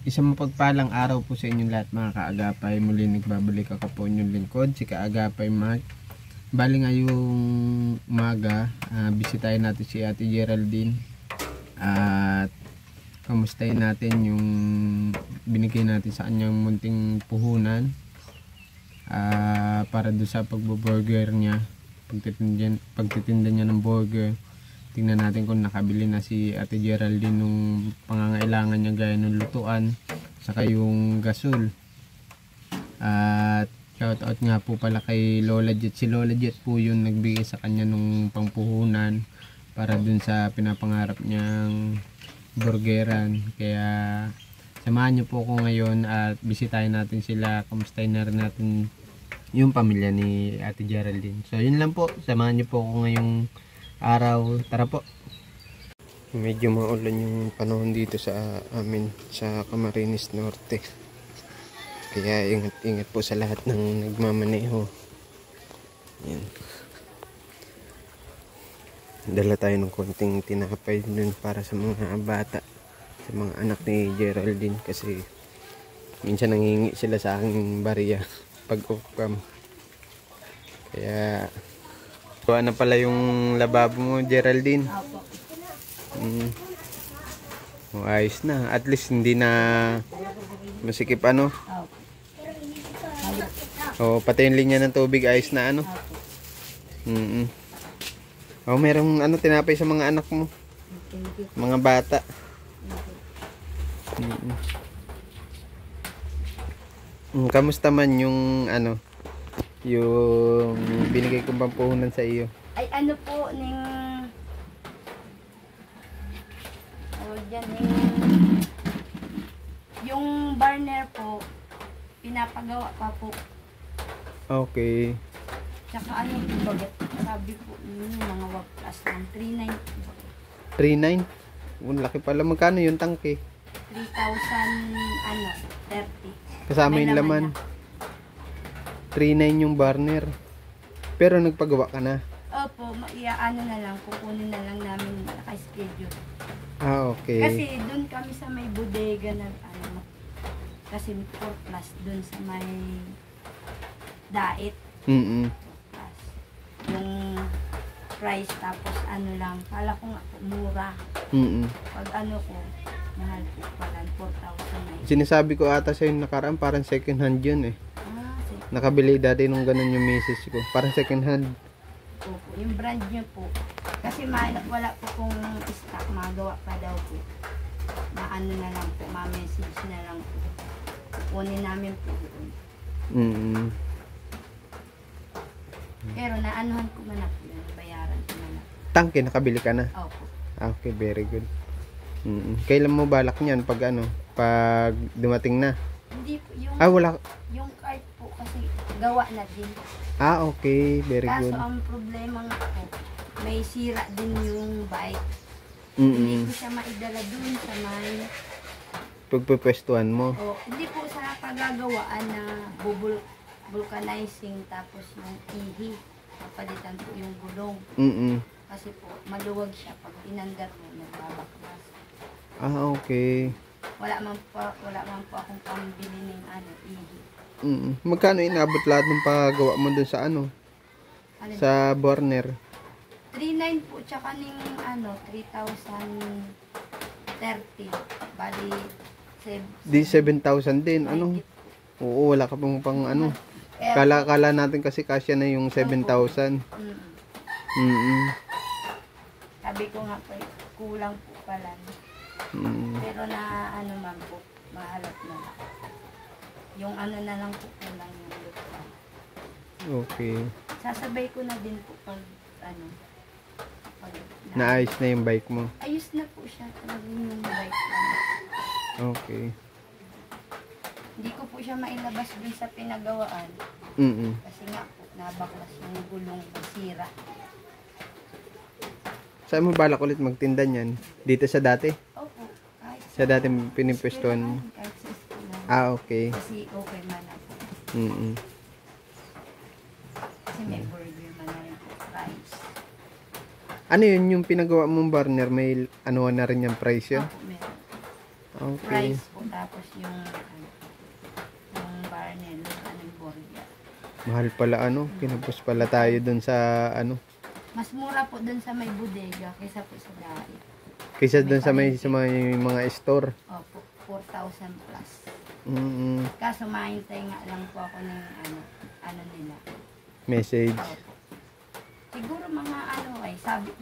Isang mapagpalang araw po sa inyong lahat mga kaagapay. Muli nagbabalik ako po inyong lingkod, si Kaagapay Mark. Bali ngayong umaga, bisitahin natin si Ate Geraldine. At kamustahin natin yung binigay natin sa kanyang munting puhunan. Para doon sa pagbo-burger niya. Pagtitinda niya ng burger. Tingnan natin kung nakabili na si Ate Geraldine nung pangangailangan niya gaya ng lutuan saka yung gasol. At shoutout nga po pala kay Lola Jet. Si Lola Jet po yung nagbigay sa kanya nung pangpuhunan para dun sa pinapangarap niyang burgeran. Kaya samahan niyo po ako ngayon at bisitahin natin sila. Kamustahin na rin natin yung pamilya ni Ate Geraldine. So yun lang po, samahan niyo po ako ngayong araw. Tara po. Medyo maulan yung panahon dito sa amin sa Camarines Norte. Kaya ingat po sa lahat ng nagmamaneho. Yan. Dala tayo ng konting tinapay dun para sa mga bata, sa mga anak ni Geraldine, kasi minsan nanghingi sila sa aking bariya pag off-cam. Kaya kuha na pala yung lababo mo, Geraldine. Ayos na. At least hindi na masikip ano. Pati yung linya ng tubig ayos na ano. Merong ano tinapay sa mga anak mo. Mga bata. Kamusta man yung ano, yung binigay kong pampuhunan sa iyo? Ay ano po yung burner po pinapagawa pa po. Okay. Tsaka ano po sabi po mga wag plus ng 3.9. 3.9? Laki pala. Magkano yung tangke? 3,030. Kasama yung laman. 3.9 yung burner. Pero nagpagawa ka na? Opo, ano na lang, kukunin na lang namin naka-schedule. Okay. Kasi doon kami sa may bodega na ano, kasi 4 plus doon sa may diet. Plus yung price, tapos ano lang, kala ko nga mura. Pag ano ko, mahal po pala, 4,000 na. Sinasabi ko ata sa yung nakaraan, parang second hand yun eh. Nakabili dati nung ganun yung misis ko. Parang second hand. Opo, yung brand nyo po. Kasi wala po kung stock, magawa pa daw po. Maano na lang po, ma-message na lang po. Kunin namin po doon. Pero naanuhan ko man na po yun, bayaran ko man na. Tangke, nakabili ka na? Opo. Okay, very good. Kailan mo balak niyan pag ano? Pag dumating na? Hindi po, yung wala. Yung cart po kasi gawa na din. Okay, very good. Kaso ang problema nga po, may sira din yung bike. Hindi ko siya maidala dun sa may pagpupwestuhan mo. Hindi po sa pagagawaan na vulcanizing, tapos yung ihi. Papalitan po yung gulong. Kasi po, maluwag siya. Pag inandar mo, nagbabaklas. Okay. Wala man po akong pambili ng ano, ihi. Magkano inabot lahat ng paggawa mo dun sa ano? Sa burner? 3,900 po, tsaka ning ano, 3,030. Bali, Di 7,000 din, ano? Oo, wala ka pang ano. Kala natin kasi kasya na yung 7,000. Sabi ko nga po, kulang po pala. Pero na ano man po, mahalap na lang. Yung ano na lang po kulang yung lupa. Okay. Sasabay ko na din po pag ano, naayos na yung bike mo? Ayos na po siya, talagang yung bike lang. Okay. Hindi ko po siya mailabas dun sa pinagawaan. Kasi nga po, nabaklas yung gulong, sira. Saan mo balak ulit magtinda niyan? Dito sa dati? Opo. Sa dati pinipwestuhan mo? Kahit sa eskwelahan. Okay. Kasi okay man ako. Kasi may burger man na rin po, fries. Ano yun yung pinagawa mong burner? May ano na rin yung price yun? Opo, meron. Okay. Price po, tapos yung Barnel, yung Borgia. Mahal pala ano. Kinapos pala tayo dun sa ano. Mas mura po dun sa may bodega kaysa po sa dait. Kaysa dun sa may mga store. Opo, 4,000 plus. Mm-mm. Kaso mahintay nga lang po ako ng ano nila. Message. Opo. Siguro mga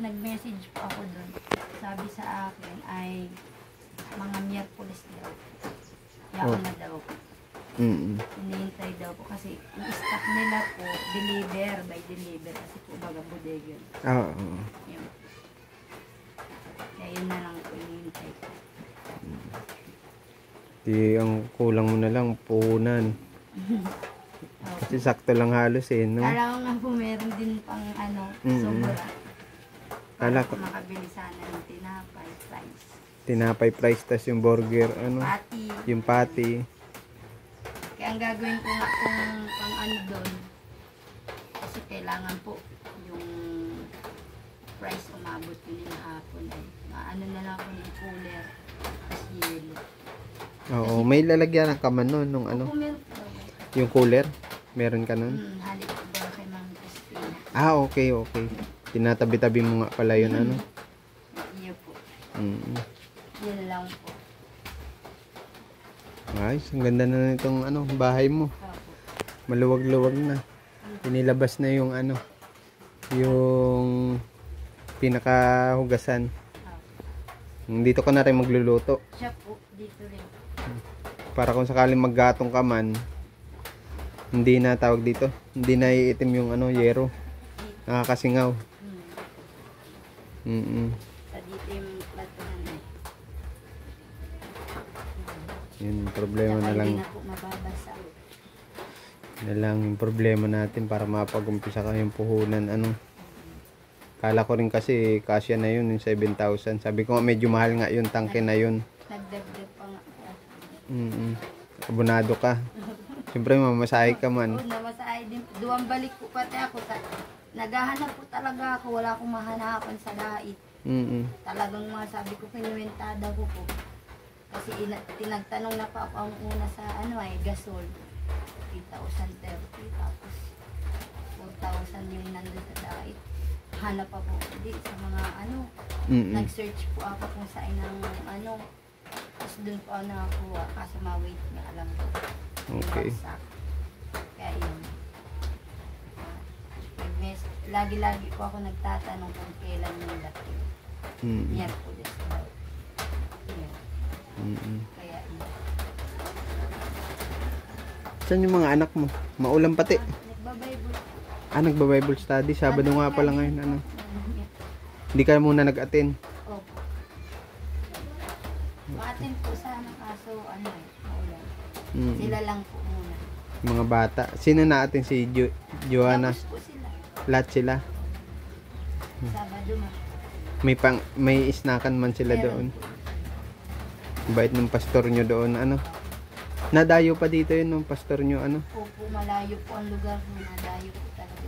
nag-message po ako dun. Sabi sa akin ay mga Miyerkules daw. Yaon na daw. Hinihintay daw po kasi yung stock nila po, by deliver. Kasi po baga bodega. Oo. Yun. Kaya yun na lang po hinihintay ko. Ang kulang mo na lang, puhunan. Kasi sakto lang halos eh, no? Kala ko nga po meron din pang sobra. Kala Para ko, makabili sana ng tinapay, price. tinapay price, tas yung burger, Pati. yung patty. Kaya ang gagawin ko nga pang doon. Kasi kailangan po yung price umabot yun yung hapon. Na lang ako ng cooler. Tapos yelo. Oo, may lalagyan ka man nun, nung Kung meron po. yung cooler. Meron ka nun? Halik ko daw kay Ma'am Christina. Okay. Tinatabi-tabi mo nga pala yun, Iyo po. Yun lang po. Ayos, ang ganda na nitong bahay mo. Opo. Maluwag-luwag na. Inilabas na yung yung pinakahugasan. Dito ka na rin magluluto. Siya po, dito rin. Para kung sakaling maggatong ka man, hindi na tawag dito. Hindi na iitim yung yero. Nakakasingaw. Sa dito yung platuhan eh. Yun, problema na lang. Hindi na po mababasa. Na lang yung problema natin para mapag-umpisa ka yung puhunan. Kala ko rin kasi kasya na yun, yung 7,000. Sabi ko nga medyo mahal nga yung tangke na yun. Nagdagdag pa nga. Abonado ka. Siyempre mamasahe ka man. Oo, namasahe din. Duwang balik po pati ako. Naghahanap po talaga ako. Wala akong mahanapan sa dait. Talagang sabi ko, kinuwentada ko po. Kasi tinagtanong na pa ako ang una sa gasol. 8,030. Tapos 4,000 yung nandun sa dait. Hanap ako. Hindi, sa mga nag-search po ako kung saan ang tapos doon po ako nakakuha. Kaso ma-wait nga alam ko. Okay. Kaya yun. Lagi-lagi po ako nagtatanong kung kailan yung dating. Miyerkules daw. Kaya yun. Saan yung mga anak mo? Maulan pati. Nagbabible. Nagba-Bible study. Sabado nga pala ngayon. Hindi ka muna nag-attend. Opo. Ma-attend po sana kaso maulan. Sila lang po muna. Mga bata. Sino na-attend? Si Joanna? Tapos po sila. Lahat sila. Sabado May snackan man sila doon. Bait ng pastor nyo doon. Nadayo pa dito yun ng pastor nyo. Opo, malayo po ang lugar. Nadayo po talaga.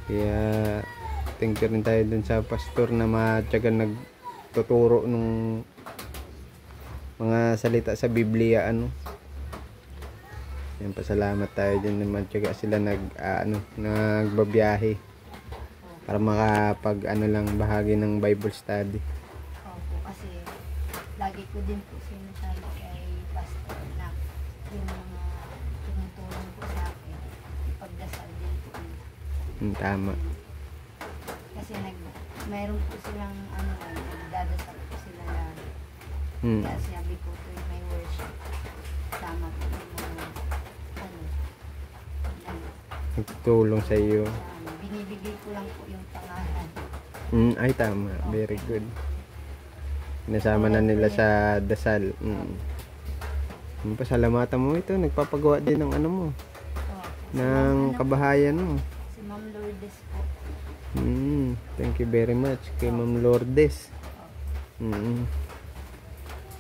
Kaya thank you rin tayo dun sa pastor na matyagang nagtuturo ng mga salita sa Biblia. Yan, pasalamat tayo dyan na matyaga sila nagbabiyahe para makapag lang bahagi ng Bible study. Opo, kasi lagi ko din po sinasabi kay pastor na yung mga tumutulong po sa akin, ipagdasal din po nila. Tama. Kasi mayroon po silang nagdadasal po sila lagi. Kaya sabi ko tuwing may worship, sama po yung mga nagtulong sa iyo. Binibigay ko lang po yung pangalan. Ay tama, very good. Nasama na nila sa dasal. Pasalamatan mo ito, nagpapagawa din ng mo, ng kabahayan mo. Si Ma'am Lourdes po. Thank you very much kay Ma'am Lourdes.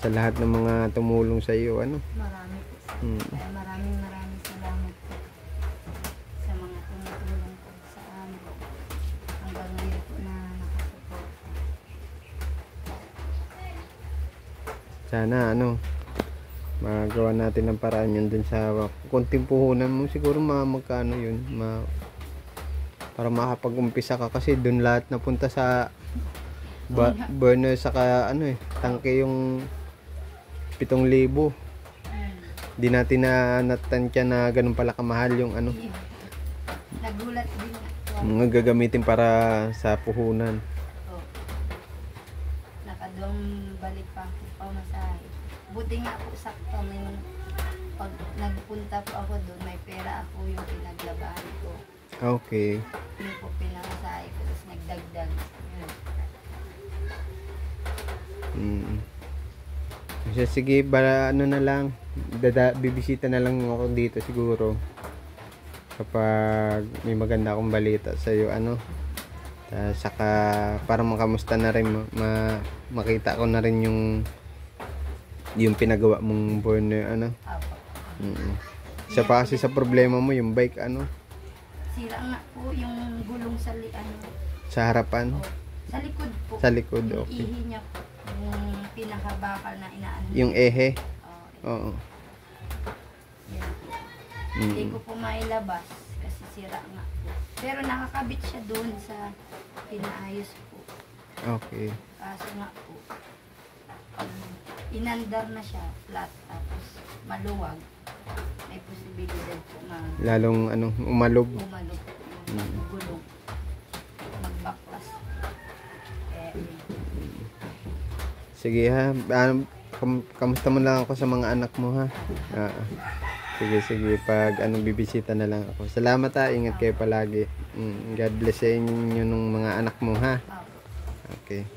Sa lahat ng mga tumulong sa iyo, Marami po. Kaya maraming salamat po sa mga tumutulong po sa amin. Hanggang ngayon po na nakasupport. Sana ano, magawa natin ng paraan yun dun sa konting puhunan mo. Siguro magkano yun, para makapag-umpisa ka kasi dun lahat napunta sa burner saka ano tangke yung 7,000. Di natin na natansya na ganun pala kamahal yung ano, Nagulat din ako. mga gagamitin para sa puhunan. Oh. Nakadawang balik pa ako pamasahe. Buti nga po sakto yung pag nagpunta po ako doon, may pera ako yung pinaglabahan ko. Okay. Yung po pinamasahe ko, tapos nagdagdag. Yun. Sige, ano na lang, bibisita na lang ako dito siguro kapag may maganda akong balita sa iyo ano. Saka para makamusta na rin makita ko na rin yung pinagawa mong burner ano. Apo. Isa pa kasi sa problema mo yung bike ano, Sira nga po yung gulong sa sa harapan, oh, sa likod po. sa likod. Yung Okay. ihi niya po. Yung pinakabakal na inaano. Yung ehe. Oh, Oo. yan po. Hindi ko po mailabas kasi sira nga po. Pero nakakabit siya doon sa pinaayos po. Okay. Kaso nga po, inandar na siya, flat, tapos maluwag. May posibilidad po Lalong ano, umalog. umalog po yung gulong. Magbaklas. Sige ha. Kamusta mo lang ako sa mga anak mo ha. Sige, pag bibisita na lang ako. Salamat ha, ingat kayo palagi. God bless sa inyo nung mga anak mo ha. Okay.